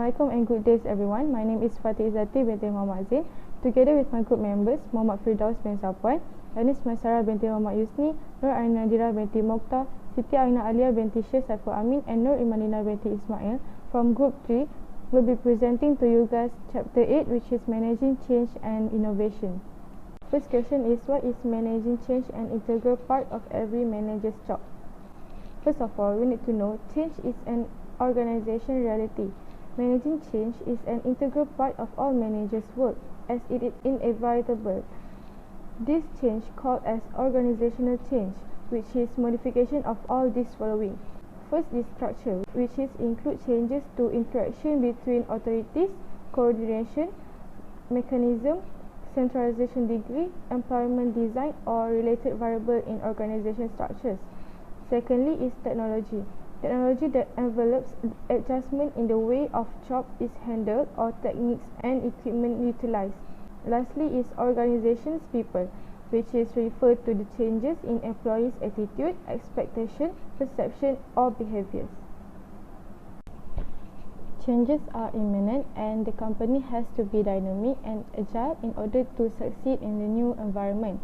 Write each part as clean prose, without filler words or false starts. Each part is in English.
Assalamualaikum and good days everyone. My name is Fatih Izzati binti Muhammad Zain. Together with my group members Muhammad Firdaus bin Sapuan, Anis Maisara binti Muhammad Yusni, Nur Aina Nadira binti Mokhtar, Siti Aina Alia binti Syekh Saiful Amin and Nur Imanina binti Ismail from Group 3 will be presenting to you guys Chapter 8, which is Managing Change and Innovation. First question is, what is managing change, an integral part of every manager's job? First of all, we need to know change is an organization reality. Managing change is an integral part of all managers' work, as it is inevitable. This change called as organizational change, which is modification of all these following. First is structure, which is include changes to interaction between authorities, coordination, mechanism, centralization degree, employment design or related variable in organization structures. Secondly is technology. Technology that envelops adjustment in the way of job is handled or techniques and equipment utilized. Lastly is organization's people, which is referred to the changes in employees' attitude, expectation, perception or behaviors. Changes are imminent and the company has to be dynamic and agile in order to succeed in the new environment.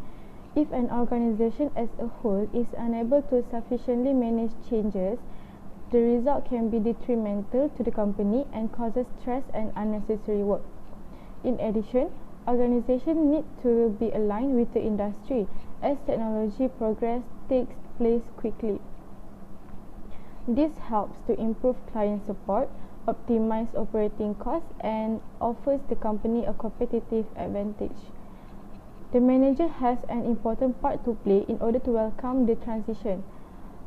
If an organization as a whole is unable to sufficiently manage changes, the result can be detrimental to the company and causes stress and unnecessary work. In addition, organizations need to be aligned with the industry as technology progress takes place quickly. This helps to improve client support, optimize operating costs, and offers the company a competitive advantage. The manager has an important part to play in order to welcome the transition.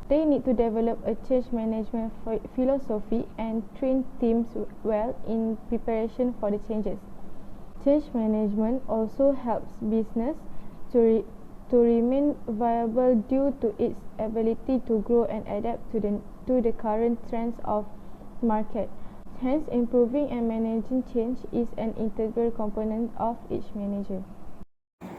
They need to develop a change management philosophy and train teams well in preparation for the changes. Change management also helps business to remain viable due to its ability to grow and adapt to the current trends of market. Hence, improving and managing change is an integral component of each manager.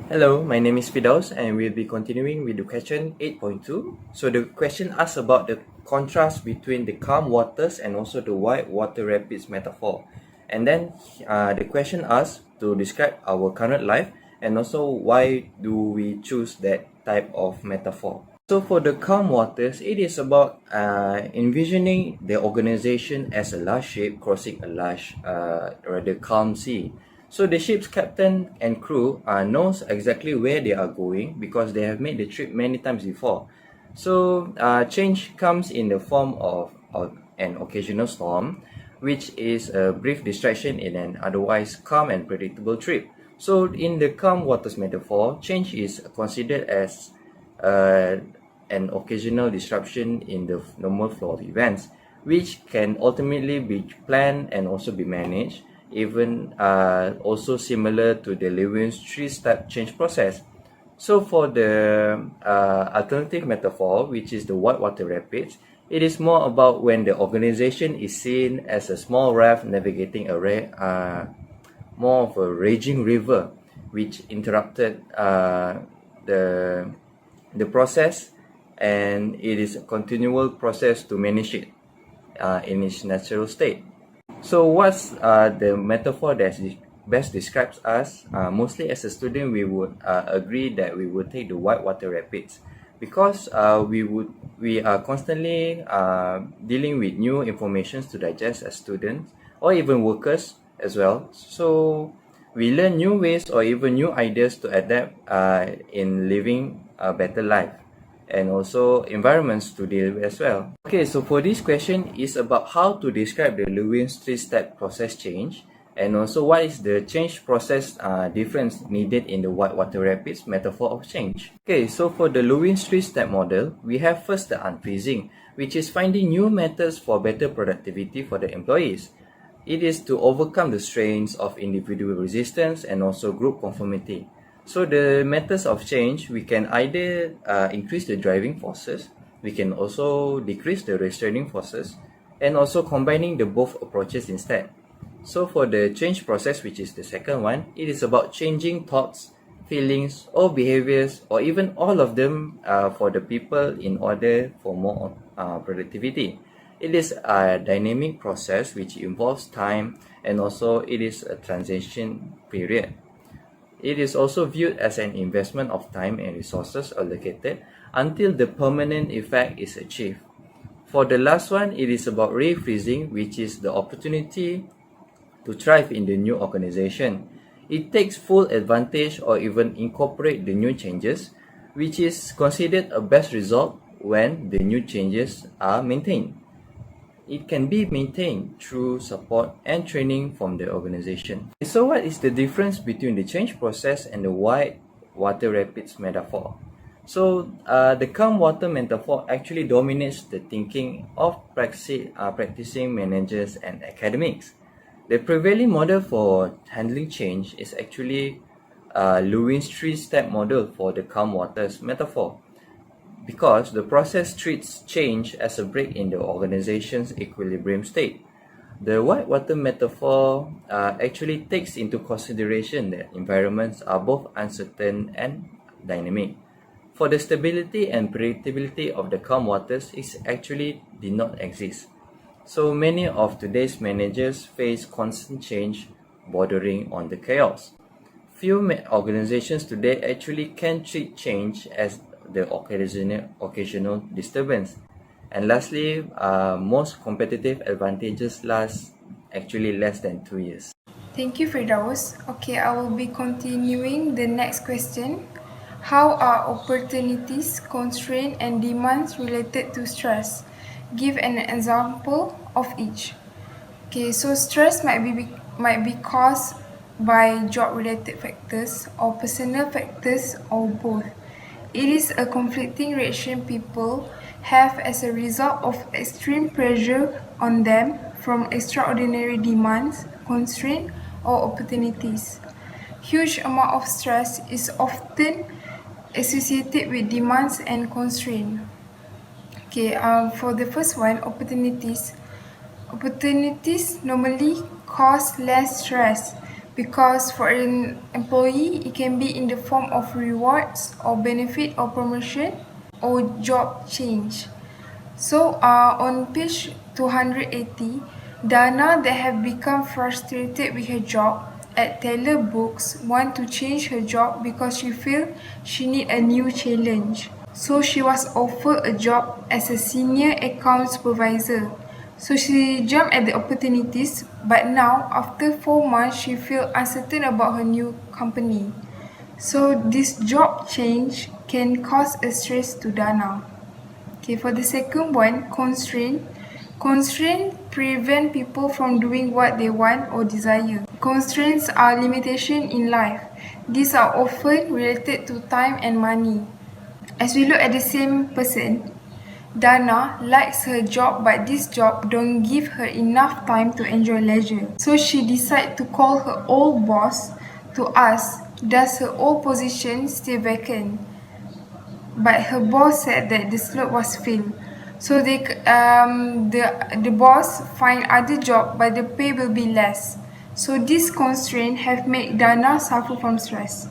Hello, my name is Firdaus and we'll be continuing with the question 8.2. So the question asks about the contrast between the calm waters and also the white water rapids metaphor. And then the question asks to describe our current life and also why do we choose that type of metaphor. So for the calm waters, it is about envisioning the organization as a large ship crossing a large, rather calm sea. So the ship's captain and crew knows exactly where they are going because they have made the trip many times before. So change comes in the form of an occasional storm, which is a brief distraction in an otherwise calm and predictable trip. So in the calm waters metaphor, change is considered as an occasional disruption in the normal flow of events, which can ultimately be planned and also be managed, even also similar to the Lewin's three-step change process. So for the alternative metaphor, which is the whitewater rapids, it is more about when the organization is seen as a small raft navigating more of a raging river, which interrupted the process, and it is a continual process to manage it in its natural state. So what's the metaphor that best describes us? Mostly as a student, we would agree that we would take the whitewater rapids because we are constantly dealing with new information to digest as students or even workers as well. So we learn new ways or even new ideas to adapt in living a better life, and also environments to deal with as well. Okay, so for this question is about how to describe the Lewin's three-step process change, and also what is the change process difference needed in the whitewater rapids metaphor of change. Okay, so for the Lewin's three-step model, we have first the unfreezing, which is finding new methods for better productivity for the employees. It is to overcome the strains of individual resistance and also group conformity. So the methods of change, we can either increase the driving forces, we can also decrease the restraining forces, and also combining the both approaches instead. So for the change process, which is the second one, it is about changing thoughts, feelings, or behaviors, or even all of them for the people in order for more productivity. It is a dynamic process which involves time, and also it is a transition period. It is also viewed as an investment of time and resources allocated until the permanent effect is achieved. For the last one, it is about refreezing, which is the opportunity to thrive in the new organization. It takes full advantage or even incorporate the new changes, which is considered a best result when the new changes are maintained. It can be maintained through support and training from the organization. So what is the difference between the change process and the white water rapids metaphor? So the calm water metaphor actually dominates the thinking of practicing managers and academics. The prevailing model for handling change is actually Lewin's three-step model for the calm waters metaphor, because the process treats change as a break in the organization's equilibrium state. The whitewater metaphor actually takes into consideration that environments are both uncertain and dynamic. For the stability and predictability of the calm waters is actually did not exist. So many of today's managers face constant change bordering on the chaos. Few organizations today actually can treat change as the occasional disturbance. And lastly, most competitive advantages last actually less than 2 years. Thank you, Firdaus. Okay, I will be continuing the next question. How are opportunities, constraints, and demands related to stress? Give an example of each. Okay, so stress might be caused by job-related factors or personal factors or both. It is a conflicting reaction people have as a result of extreme pressure on them from extraordinary demands, constraints, or opportunities. Huge amount of stress is often associated with demands and constraints. Okay, for the first one, opportunities. Opportunities normally cause less stress because for an employee, it can be in the form of rewards or benefit or promotion or job change. So on page 280, Dana that have become frustrated with her job at Taylor Books want to change her job because she feel she need a new challenge. So she was offered a job as a senior account supervisor. So she jumped at the opportunities, but now after 4 months she feel uncertain about her new company. So this job change can cause a stress to Dana. Okay, for the second one, constraint. Constraints prevent people from doing what they want or desire. Constraints are limitations in life. These are often related to time and money. As we look at the same person, Dana likes her job, but this job don't give her enough time to enjoy leisure. So she decides to call her old boss to ask, does her old position still vacant? But her boss said that the slot was filled. So the boss find other job, but the pay will be less. So these constraints have made Dana suffer from stress.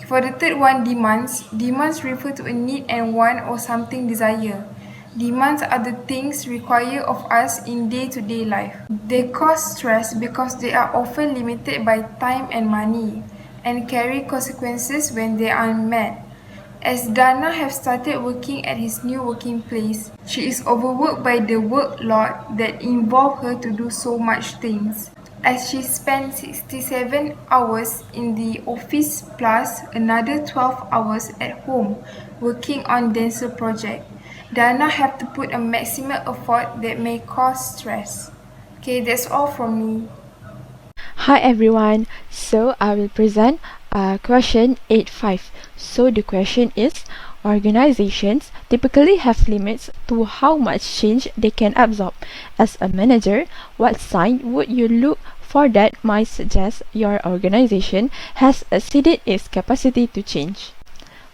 For the third one, demands. Demands refer to a need and want or something desire. Demands are the things required of us in day-to-day life. They cause stress because they are often limited by time and money and carry consequences when they are met. As Dana has started working at his new working place, she is overworked by the workload that involve her to do so much things. As she spends 67 hours in the office plus another 12 hours at home working on denser project, Dana have to put a maximum effort that may cause stress. Okay, that's all from me. Hi everyone, so I will present question 8.5. So the question is, organizations typically have limits to how much change they can absorb. As a manager, what sign would you look for that might suggest your organization has exceeded its capacity to change?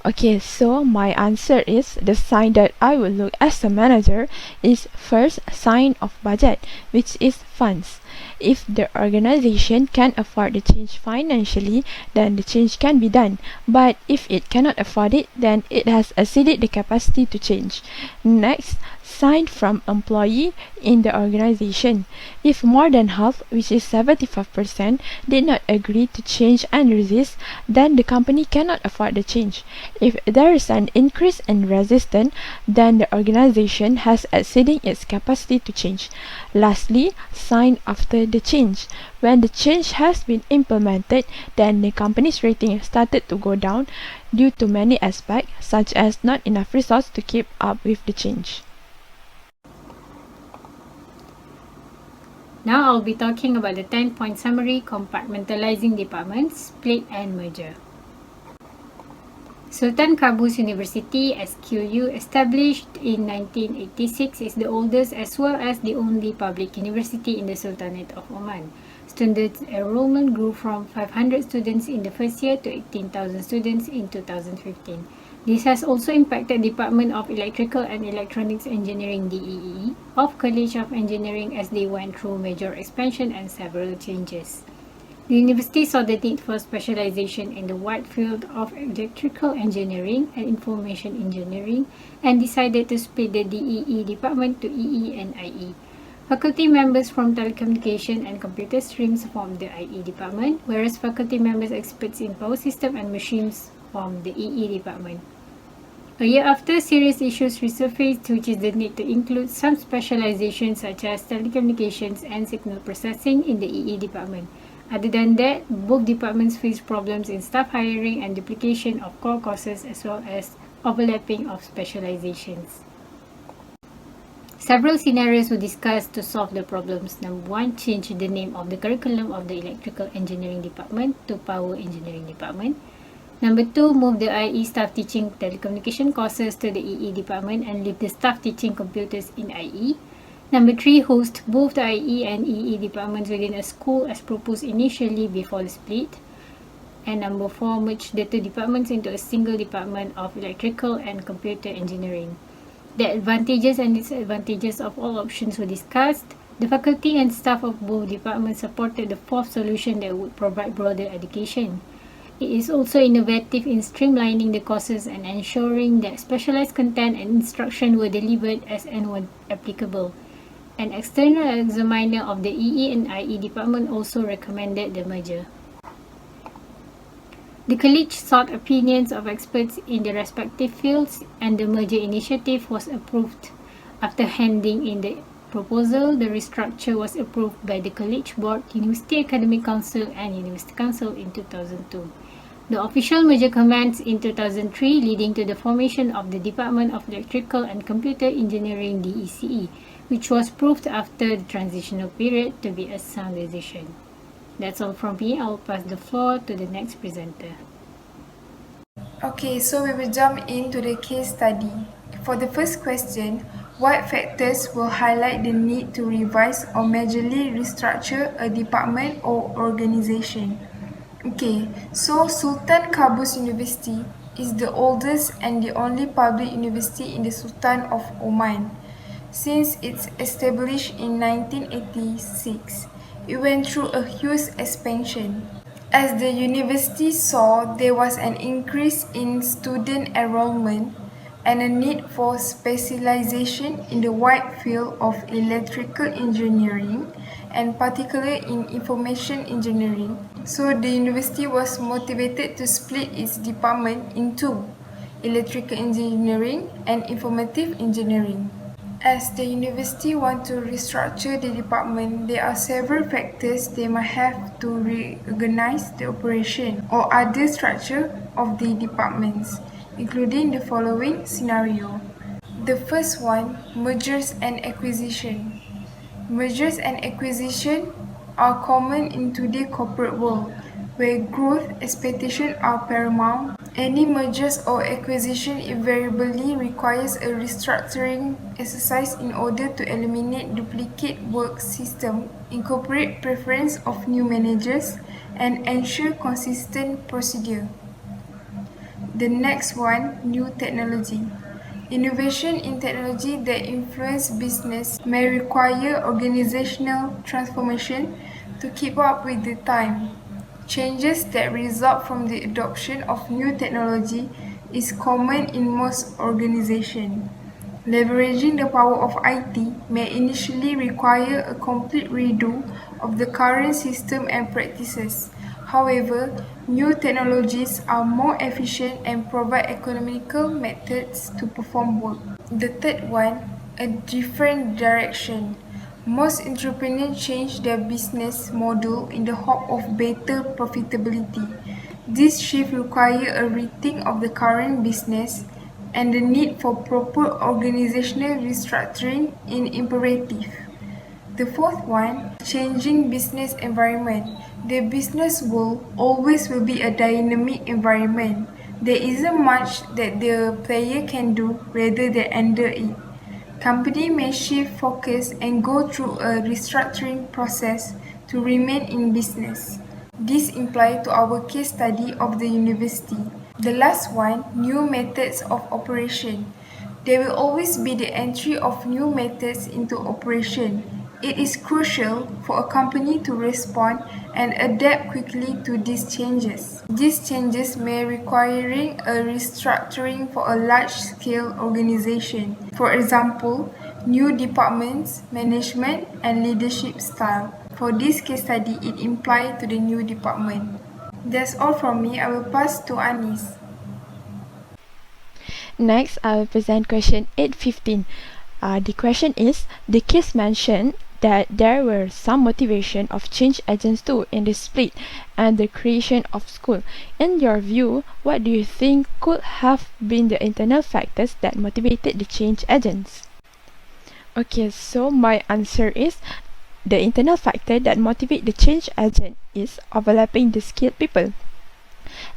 Okay, so my answer is the sign that I will look as a manager is first sign of budget, which is funds. If the organization can afford the change financially, then the change can be done. But if it cannot afford it, then it has exceeded the capacity to change. Next, sign from employee in the organization. If more than half, which is 75%, did not agree to change and resist, then the company cannot afford the change. If there is an increase in resistance, then the organization has exceeding its capacity to change. Lastly, sign after the change. When the change has been implemented, then the company's rating started to go down due to many aspects, such as not enough resource to keep up with the change. Now I'll be talking about the 10-point summary compartmentalizing departments, split and merger. Sultan Qaboos University, SQU, established in 1986, is the oldest as well as the only public university in the Sultanate of Oman. Student enrollment grew from 500 students in the first year to 18,000 students in 2015. This has also impacted Department of Electrical and Electronics Engineering DEE of College of Engineering as they went through major expansion and several changes. The university saw the need for specialization in the wide field of electrical engineering and information engineering and decided to split the DEE department to EE and IE. Faculty members from telecommunication and computer streams formed the IE department, whereas faculty members experts in power system and machines formed the EE department. A year after, serious issues resurfaced, which is the need to include some specializations such as telecommunications and signal processing in the EE department. Other than that, both departments faced problems in staff hiring and duplication of core courses as well as overlapping of specializations. Several scenarios were discussed to solve the problems. Number 1, change the name of the curriculum of the Electrical Engineering Department to Power Engineering Department. Number 2, move the IE staff teaching telecommunication courses to the EE department and leave the staff teaching computers in IE. Number 3, host both the IE and EE departments within a school as proposed initially before the split. And number 4, merge the two departments into a single department of electrical and computer engineering. The advantages and disadvantages of all options were discussed. The faculty and staff of both departments supported the fourth solution that would provide broader education. It is also innovative in streamlining the courses and ensuring that specialized content and instruction were delivered as and when applicable. An external examiner of the EE and IE department also recommended the merger. The college sought opinions of experts in the respective fields and the merger initiative was approved. After handing in the proposal, the restructure was approved by the College Board, University Academic Council and University Council in 2002. The official merger commenced in 2003, leading to the formation of the Department of Electrical and Computer Engineering DECE, which was proved after the transitional period to be a sound decision. That's all from me. I'll pass the floor to the next presenter. Okay, so we will jump into the case study. For the first question, what factors will highlight the need to revise or majorly restructure a department or organization? Okay, so Sultan Qaboos University is the oldest and the only public university in the Sultan of Oman. Since its established in 1986, it went through a huge expansion. As the university saw there was an increase in student enrollment and a need for specialization in the wide field of electrical engineering and particularly in information engineering. So the university was motivated to split its department in two, electrical engineering and informative engineering. As the university wants to restructure the department, there are several factors they might have to reorganize the operation or other structure of the departments, including the following scenario. The first one, mergers and acquisition. Mergers and acquisition are common in today's corporate world, where growth expectations are paramount. Any mergers or acquisition invariably requires a restructuring exercise in order to eliminate duplicate work system, incorporate preference of new managers, and ensure consistent procedure. The next one, new technology. Innovation in technology that influence business may require organizational transformation to keep up with the time. Changes that result from the adoption of new technology is common in most organizations. Leveraging the power of IT may initially require a complete redo of the current system and practices. However, new technologies are more efficient and provide economical methods to perform work. The third one, a different direction. Most entrepreneurs change their business model in the hope of better profitability. This shift requires a rethink of the current business and the need for proper organizational restructuring is imperative. The fourth one, changing business environment. The business world always will be a dynamic environment. There isn't much that the player can do rather than enter it. Company may shift focus and go through a restructuring process to remain in business. This implies to our case study of the university. The last one, new methods of operation. There will always be the entry of new methods into operation. It is crucial for a company to respond and adapt quickly to these changes. These changes may requiring a restructuring for a large-scale organization. For example, new departments, management, and leadership style. For this case study, it implies to the new department. That's all from me. I will pass to Anis. Next, I will present question 815. The question is, the case mentioned that there were some motivation of change agents too in the split and the creation of school. In your view, what do you think could have been the internal factors that motivated the change agents? Okay, so my answer is the internal factor that motivate the change agent is overlapping the skilled people.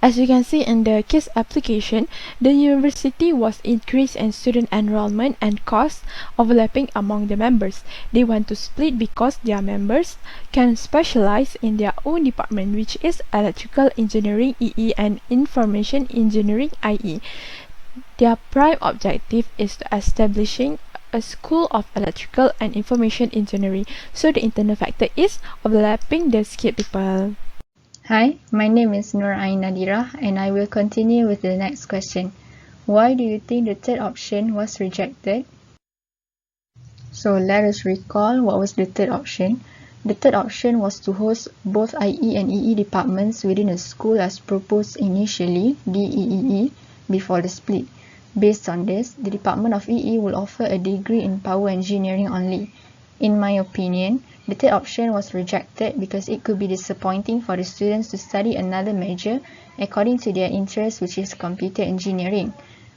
As you can see in the case application, the university was increased in student enrollment and costs overlapping among the members. They want to split because their members can specialize in their own department, which is electrical engineering EE and information engineering IE. Their prime objective is to establishing a school of electrical and information engineering. So the internal factor is overlapping the skilled people. Hi, my name is Nur Ain Nadira and I will continue with the next question. Why do you think the third option was rejected? So let us recall what was the third option. The third option was to host both IE and EE departments within a school as proposed initially, DEEE, before the split. Based on this, the Department of EE will offer a degree in power engineering only. In my opinion, the third option was rejected because it could be disappointing for the students to study another major according to their interest, which is computer engineering.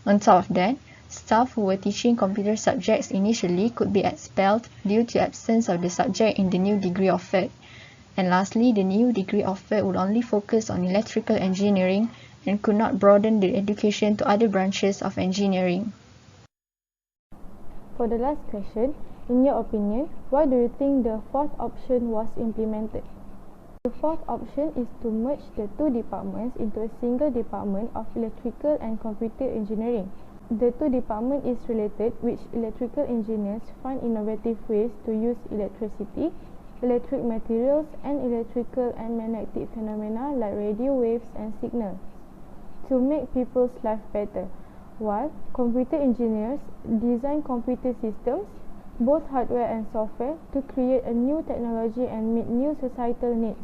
On top of that, staff who were teaching computer subjects initially could be expelled due to absence of the subject in the new degree offered. And lastly, the new degree offered would only focus on electrical engineering and could not broaden the education to other branches of engineering. For the last question, in your opinion, why do you think the fourth option was implemented? The fourth option is to merge the two departments into a single department of electrical and computer engineering. The two departments is related, which electrical engineers find innovative ways to use electricity, electric materials, and electrical and magnetic phenomena like radio waves and signals to make people's life better, while computer engineers design computer systems, both hardware and software, to create a new technology and meet new societal needs.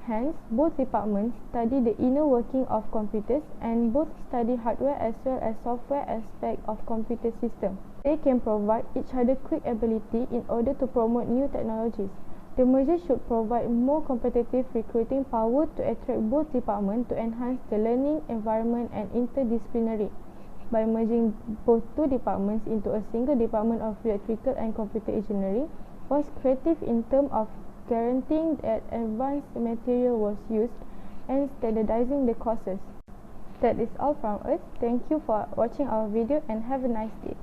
Hence, both departments study the inner working of computers and both study hardware as well as software aspect of computer systems. They can provide each other quick ability in order to promote new technologies. The merger should provide more competitive recruiting power to attract both departments to enhance the learning environment and interdisciplinary. By merging both two departments into a single department of electrical and computer engineering was creative in terms of guaranteeing that advanced material was used and standardizing the courses. That is all from us. Thank you for watching our video and have a nice day.